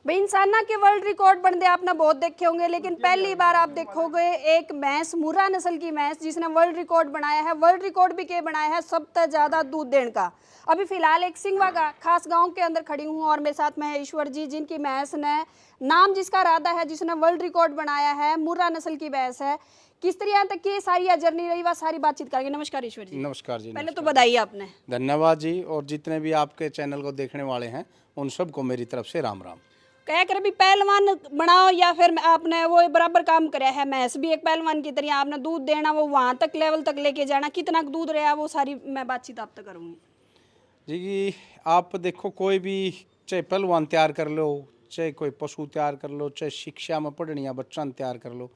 भाई इंसाना के world record बनते आपने बहुत देखे होंगे, लेकिन पहली बार आप देखोगे एक भैंस, मुर्रा नस्ल की भैंस, जिसने वर्ल्ड रिकॉर्ड बनाया है। वर्ल्ड रिकॉर्ड भी के बनाया है सबसे ज्यादा दूध देने का। अभी फिलहाल एक सिंगवा का खास गांव के अंदर खड़ी हूँ और मेरे साथ में है ईश्वर जी, जिनकी भैंस ने नाम जिसका राधा है, जिसने वर्ल्ड रिकॉर्ड बनाया है, मुर्रा नस्ल की भैंस है। किस तरह तक की सारी जर्नी रही, वह सारी बातचीत करेंगे। नमस्कार ईश्वर जी। नमस्कार जी। पहले तो नमस्कार। बधाई आपने। धन्यवाद जी। और जितने भी आपके चैनल को देखने वाले हैं उन सबको मेरी तरफ से राम राम। कह कर भी पहलवान बनाओ या फिर आपने वो बराबर काम कराया है। मैस भी एक पहलवान की तरह, आपने दूध देना, वो वहां तक लेवल तक लेके जाना, कितना दूध रहा वो सारी मैं बातचीत आप तक करूंगी जी आप देखो, कोई भी चाहे पहलवान तैयार कर लो, चाहे कोई पशु तैयार कर लो, चाहे शिक्षा में पढ़नी या बच्चा तैयार कर लो,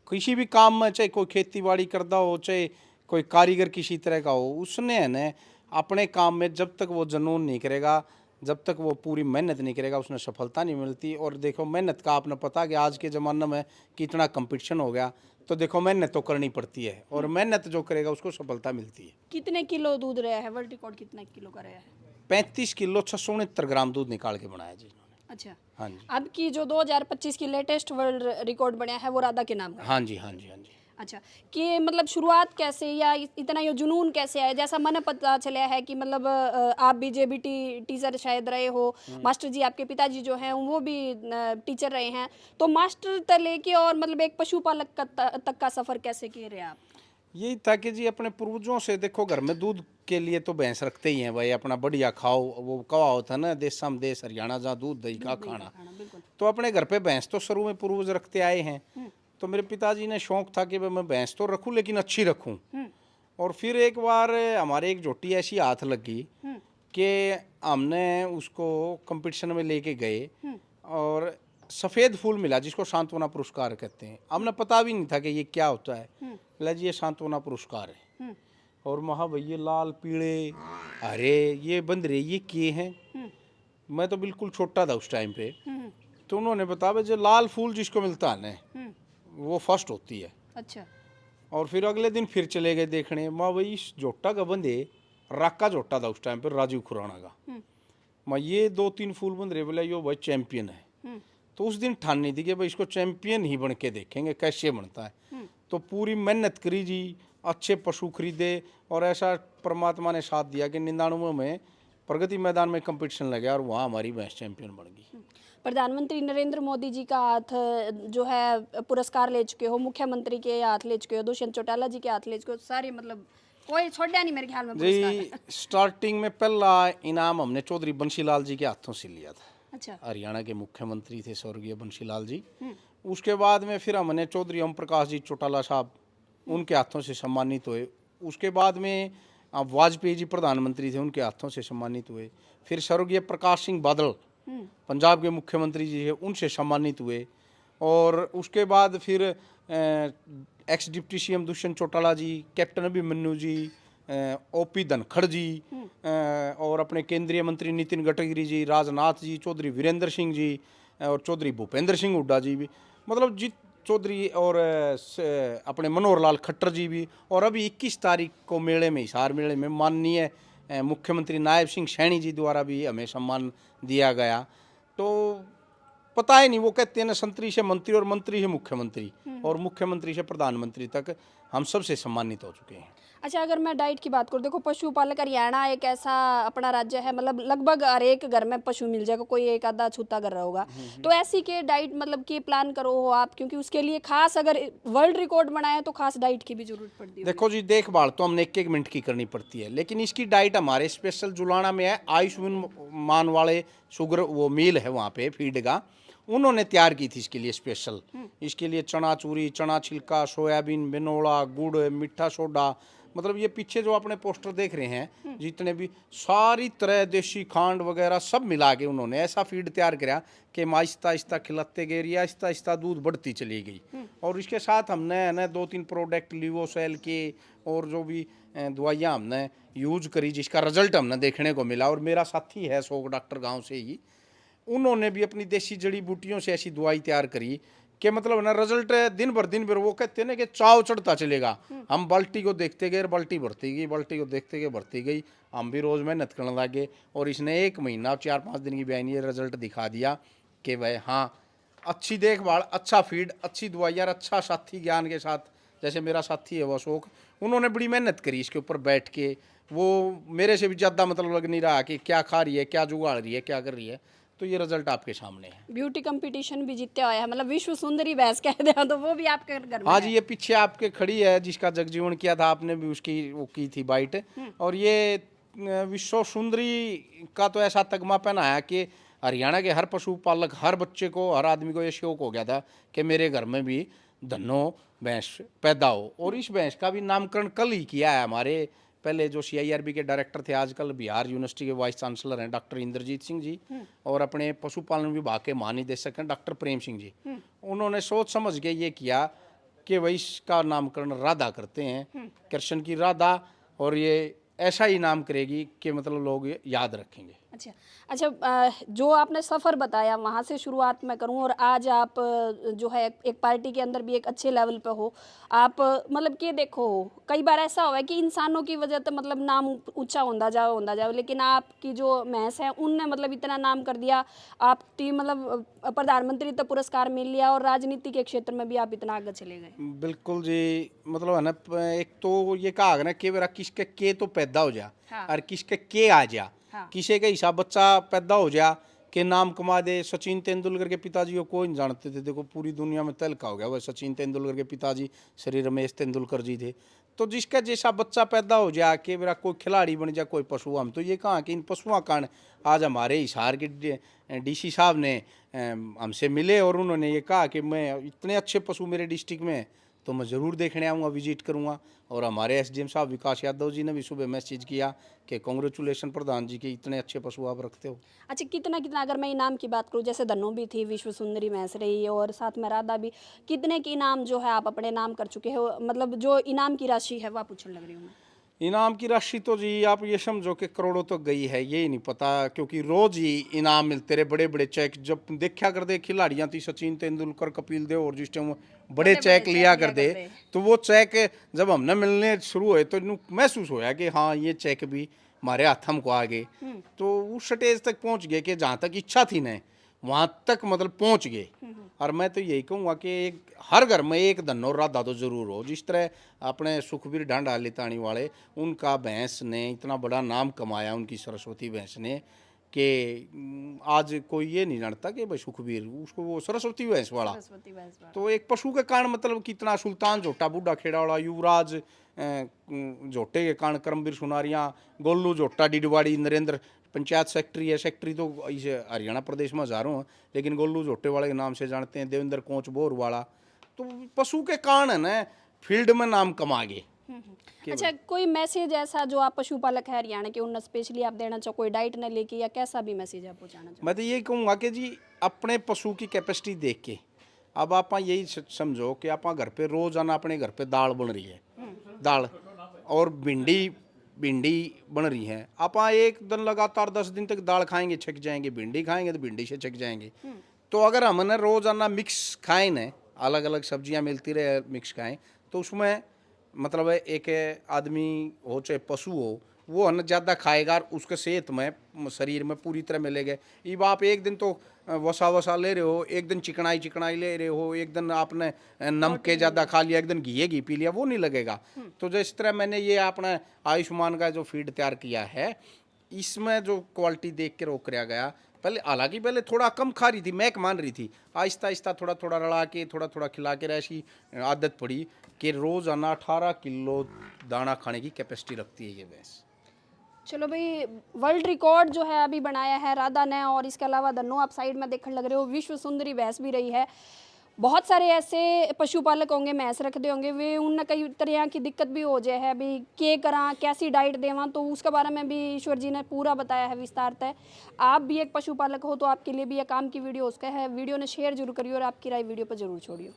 किसी भी काम में, चाहे कोई खेती बाड़ी करता हो, चाहे कोई कारीगर किसी तरह का हो, उसने है ना अपने काम में जब तक वो जुनून नहीं करेगा, जब तक वो पूरी मेहनत नहीं करेगा, उसने सफलता नहीं मिलती। और देखो मेहनत का आपने पता कि आज के ज़माने में कितना कंपटीशन हो गया, तो देखो मेहनत तो करनी पड़ती है और मेहनत जो करेगा उसको सफलता मिलती है। कितने किलो दूध रहा है? वर्ल्ड रिकॉर्ड कितने किलो का रहा है? 35 किलो 669 ग्राम दूध निकाल के बनाया जी इन्होंने। अच्छा। हाँ जी। अब की जो 2025 की लेटेस्ट वर्ल्ड रिकॉर्ड बनाया है वो राधा के नाम का है। हाँ जी। हाँ जी। हाँ जी। अच्छा, कि मतलब शुरुआत कैसे या इतना ये जुनून कैसे आया? जैसा मैंने पता चला है कि मतलब आप भी जेबीटी टीचर शायद रहे हो, मास्टर जी आपके पिताजी जो हैं वो भी टीचर रहे हैं, तो मास्टर तक लेके और मतलब एक पशुपालक तक का सफर कैसे किए रहे आप? यही था कि जी अपने पूर्वजों से देखो, घर में दूध के लिए तो भैंस रखते ही हैं भाई, अपना बढ़िया खाओ। वो कहा होता ना, देशम देश हरियाणा जहाँ दूध दही का खाना। बिल्कुल। तो अपने घर पे भैंस तो शुरू में पूर्वज रखते आए हैं। तो मेरे पिताजी ने शौक था कि भाई मैं भैंस तो रखूं लेकिन अच्छी रखूं। और फिर एक बार हमारे एक झोटी ऐसी हाथ लगी कि हमने उसको कंपटीशन में लेके गए और सफ़ेद फूल मिला जिसको सांत्वना पुरस्कार कहते हैं। हमने पता भी नहीं था कि ये क्या होता है। बोला जी ये सांत्वना पुरस्कार है। और महा भैया लाल पीले अरे ये बंदरे ये किए हैं। मैं तो बिल्कुल छोटा था उस टाइम पे। तो उन्होंने बताया जो लाल फूल जिसको मिलता है ना वो फर्स्ट होती है। अच्छा। और फिर अगले दिन फिर चले गए देखने। माँ भाई इस जोटा का बंदे राका जोटा था उस टाइम पर, राजीव खुराना का। माँ ये 2-3 फूल बंदरे बोला यो भाई चैंपियन है। तो उस दिन ठान नहीं थी कि भाई इसको चैंपियन ही बन के देखेंगे कैसे बनता है। तो पूरी मेहनत करी जी, अच्छे पशु खरीदे और ऐसा परमात्मा ने साथ दिया कि 99 में प्रगति मैदान में कंपटीशन लगा और वहाँ हमारी भैंस चैंपियन बन गई। प्रधानमंत्री नरेंद्र मोदी जी का हाथ जो है पुरस्कार ले चुके हो, मुख्यमंत्री के हाथ ले चुके हो, दुष्यंत चौटाला जी के हाथ ले चुके हो, सारे मतलब कोई छोड़ा नहीं मेरे ख्याल में पुरस्कार। जी स्टार्टिंग में पहला इनाम हमने चौधरी बंशीलाल जी के हाथों से लिया था। अच्छा। हरियाणा के मुख्यमंत्री थे स्वर्गीय बंशीलाल जी। उसके बाद में फिर हमने चौधरी ओम प्रकाश जी चौटाला साहब उनके हाथों से सम्मानित हुए। उसके बाद में वाजपेयी जी प्रधानमंत्री थे, उनके हाथों से सम्मानित हुए। फिर स्वर्गीय प्रकाश सिंह बादल पंजाब के मुख्यमंत्री जी है, उनसे सम्मानित हुए। और उसके बाद फिर ex deputy CM Dushyant Chautala ji, captain Abhimanyu ji, OP Dhankhar ji, और अपने केंद्रीय मंत्री नितिन गडकरी जी, राजनाथ जी, चौधरी वीरेंद्र सिंह जी और चौधरी भूपेंद्र सिंह हुड्डा जी भी, मतलब जी चौधरी और अपने मनोहर लाल खट्टर जी भी। और अभी 21 तारीख को मेले में, हिसार मेले में माननीय मुख्यमंत्री नायब सिंह सैनी जी द्वारा भी हमें सम्मान दिया गया। तो पता ही नहीं, वो कहते हैं ना संतरी से मंत्री और मंत्री से मुख्यमंत्री और मुख्यमंत्री से प्रधानमंत्री तक हम सबसे सम्मानित हो चुके हैं। अच्छा, अगर मैं डाइट की बात करूँ, देखो पशुपालक हरियाणा एक ऐसा अपना राज्य है, मतलब लगभग हर एक घर में पशु मिल जाएगा, कोई एक आधा छूता घर होगा। तो ऐसी के डाइट मतलब कि प्लान करो हो आप, क्योंकि उसके लिए खास अगर वर्ल्ड रिकॉर्ड बनाए तो खास डाइट की भी जरूरत पड़ती है। देखो जी देखभाल तो हमने 1-1 मिनट की करनी पड़ती है, लेकिन इसकी डाइट हमारे स्पेशल जुलाना में है। आयुष्मान मान वाले शुगर वो मील है वहाँ पे फीड का, उन्होंने तैयार की थी इसके लिए स्पेशल। इसके लिए चना चूरी, चना छिलका, सोयाबीन, बिनोला, गुड़, मीठा सोडा, मतलब ये पीछे जो अपने पोस्टर देख रहे हैं जितने भी सारी तरह देसी खांड वगैरह सब मिला के उन्होंने ऐसा फीड तैयार किया कि आहिस्ता आहिस्ता खिलाते गए, आहिस्ता आहिस्ता दूध बढ़ती चली गई। और इसके साथ हमने है ना 2-3 प्रोडक्ट लिवोसेल के और जो भी दवाइयाँ हमने यूज करी जिसका रिजल्ट हमने देखने को मिला। और मेरा साथी है शोक डॉक्टर गाँव से ही, उन्होंने भी अपनी देसी जड़ी बूटियों से ऐसी दवाई तैयार करी कि मतलब ना रिजल्ट दिन भर वो कहते हैं ना कि चाव चढ़ता चलेगा। हम बाल्टी को देखते गए, बाल्टी बढ़ती गई, बाल्टी को देखते गए बढ़ती गई। हम भी रोज़ मेहनत करने लगे और इसने 1 महीना 4-5 दिन की बयानी ये रिजल्ट दिखा दिया कि भाई हाँ अच्छी देखभाल, अच्छा फीड, अच्छी दवाई और अच्छा साथी ज्ञान के साथ, जैसे मेरा साथी है वो अशोक, उन्होंने बड़ी मेहनत करी इसके ऊपर बैठ के। वो मेरे से भी ज़्यादा मतलब लग नहीं रहा कि क्या खा रही है, क्या जुगाड़ रही है, क्या कर रही है। तो ये रिजल्ट आपके सामने है। ब्यूटी कंपटीशन भी जीते हुआ है, मतलब विश्व सुंदरी भैंस कह दे तो वो भी आपके घर में हाँ है। जी, ये पीछे आपके खड़ी है जिसका जगजीवन किया था आपने भी, उसकी वो की थी बाइट। और ये विश्व सुंदरी का तो ऐसा तगमा पहनाया कि हरियाणा के हर पशुपालक, हर बच्चे को, हर आदमी को ये शौक हो गया था कि मेरे घर में भी धन्नो भैंस पैदा हो। और इस भैंस का भी नामकरण कल ही किया है हमारे पहले जो CIRB के डायरेक्टर थे, आजकल बिहार यूनिवर्सिटी के वाइस चांसलर हैं डॉक्टर इंद्रजीत सिंह जी, और अपने पशुपालन विभाग के महानिदेशक हैं डॉक्टर प्रेम सिंह जी। उन्होंने सोच समझ के ये किया कि भाई इसका नामकरण राधा करते हैं, कृष्ण की राधा, और ये ऐसा ही नाम करेगी कि मतलब लोग ये याद रखेंगे। अच्छा अच्छा, जो आपने सफ़र बताया वहाँ से शुरुआत मैं करूँ, और आज आप जो है एक पार्टी के अंदर भी एक अच्छे लेवल पे हो आप, मतलब कि देखो कई बार ऐसा हुआ है कि इंसानों की वजह से मतलब नाम ऊंचा होता जाओ, लेकिन आपकी जो भैंस है उनने मतलब इतना नाम कर दिया, आपकी मतलब प्रधानमंत्री तक पुरस्कार मिल लिया, और राजनीति के क्षेत्र में भी आप इतना आगे चले गए। बिल्कुल जी, मतलब है ना, एक तो ये कहा ना कि मेरा किसके के तो पैदा हो जा, हाँ। और किसके के आ जा, हाँ। किसी का हिसाब बच्चा पैदा हो जा के नाम कमा दे। सचिन तेंदुलकर के पिताजी को कोई नहीं जानते थे, देखो पूरी दुनिया में तहलका हो गया। वह सचिन तेंदुलकर के पिताजी श्री रमेश तेंदुलकर जी थे। तो जिसका जैसा बच्चा पैदा हो जा कि मेरा कोई खिलाड़ी बन जा, कोई पशु, हम तो ये कहा कि इन पशुओं का आज हमारे हिसार के DC साहब ने हमसे मिले, और उन्होंने ये कहा कि मैं इतने अच्छे पशु मेरे डिस्ट्रिक्ट में, तो मैं ज़रूर देखने आऊँगा, विजिट करूँगा। और हमारे SDM साहब विकास यादव जी ने भी सुबह मैसेज किया कि कांग्रेचुलेशन प्रधान जी के, इतने अच्छे पशु आप रखते हो। अच्छा, कितना कितना अगर मैं इनाम की बात करूँ, जैसे धन्नो भी थी, विश्व सुंदरी भैंस रही, और साथ में राधा भी, कितने की इनाम जो है आप अपने नाम कर चुके हो, मतलब जो इनाम की राशि है वह पूछने लग रही हूँ मैं। इनाम की राशि तो जी आप ये समझो कि करोड़ों तो गई है, ये ही नहीं पता, क्योंकि रोज ही इनाम मिलते रहे, बड़े बड़े चेक। जब देखा कर दे खिलाड़ियाँ थी सचिन तेंदुलकर, कपिल देव, और जिस टाइम बड़े चेक लिया कर दे, तो वो चेक जब हमने मिलने शुरू हुए तो महसूस होया कि हाँ ये चेक भी हमारे हाथ हमको आ गए। तो उस स्टेज तक पहुँच गए कि जहाँ तक इच्छा थी न वहाँ तक मतलब पहुँच गए। और मैं तो यही कहूँगा कि एक हर घर में एक धन्नो राधा तो ज़रूर हो। जिस तरह अपने सुखबीर ढांडा लितानी वाले, उनका भैंस ने इतना बड़ा नाम कमाया, उनकी सरस्वती भैंस ने, कि आज कोई ये नहीं जानता कि भाई सुखबीर, उसको वो सरस्वती भैंस वाला। तो एक पशु के कारण मतलब कितना, सुल्तान झोटा बूढ़ा खेड़ा वाला, युवराज झोटे के कारण करमवीर सुनारियाँ, गोल्लू झोटा डिडवाड़ी, नरेंद्र पंचायत सेक्रेटरी है, सेक्रेटरी तो इस हरियाणा प्रदेश में हजारों हैं, लेकिन गोल्लू झोटे वाले के नाम से जानते हैं, देवेंद्र कोच बोर वाला। तो पशु के कारण है ना फील्ड में नाम कमा गए। अच्छा, कोई मैसेज ऐसा जो आप पशुपालक है हरियाणा के, उन स्पेशली आप देना चाहो, कोई डाइट न लेके, या कैसा भी मैसेज आप पहुंचाना चाहो? मैं तो ये कहूँगा कि जी अपने पशु की कैपेसिटी देख के, अब आप यही समझो कि आप घर पे रोजाना अपने घर पे दाल बन रही है, दाल और भिंडी भिंडी बन रही है, आप एक दिन लगातार 10 दिन तक दाल खाएंगे छक जाएंगे, भिंडी खाएंगे तो भिंडी से छक जाएंगे। तो अगर हमने रोजाना मिक्स खाएं न, अलग अलग सब्जियां मिलती रहे, मिक्स खाएं, तो उसमें मतलब है एक आदमी हो चाहे पशु हो, वो अन्न ज़्यादा खाएगा और उसके सेहत में शरीर में पूरी तरह मिलेगा। अब आप एक दिन तो वसा वसा ले रहे हो, एक दिन चिकनाई चिकनाई ले रहे हो, एक दिन आपने नमक के ज़्यादा खा लिया, एक दिन घी पी लिया, वो नहीं लगेगा। तो जिस तरह मैंने ये अपना आयुष्मान का जो फीड तैयार किया है, इसमें जो क्वालिटी देख के रोक किया गया, पहले हालांकि पहले थोड़ा कम खा रही थी, मैक मान रही थी, आहिस्ता आहिस्ता थोड़ा थोड़ा रला के, थोड़ा थोड़ा खिला के ऐसी आदत पड़ी कि रोज़ाना 18 किलो दाना खाने की कैपेसिटी रखती है ये भैंस। चलो भाई, वर्ल्ड रिकॉर्ड जो है अभी बनाया है राधा ने, और इसके अलावा धन्नो आप साइड में देखने लग रहे हो, विश्व सुंदरी भैंस भी रही है। बहुत सारे ऐसे पशुपालक होंगे, भैंस रखते होंगे, वे उन कई तरह की दिक्कत भी हो जाए है, अभी के करा कैसी डाइट देवां, तो उसके बारे में भी ईश्वर जी ने पूरा बताया है विस्तार तय। आप भी एक पशुपालक हो तो आपके लिए भी यह काम की वीडियो उसका है, वीडियो ने शेयर जरूर करिए और आपकी राय वीडियो पर जरूर छोड़िए।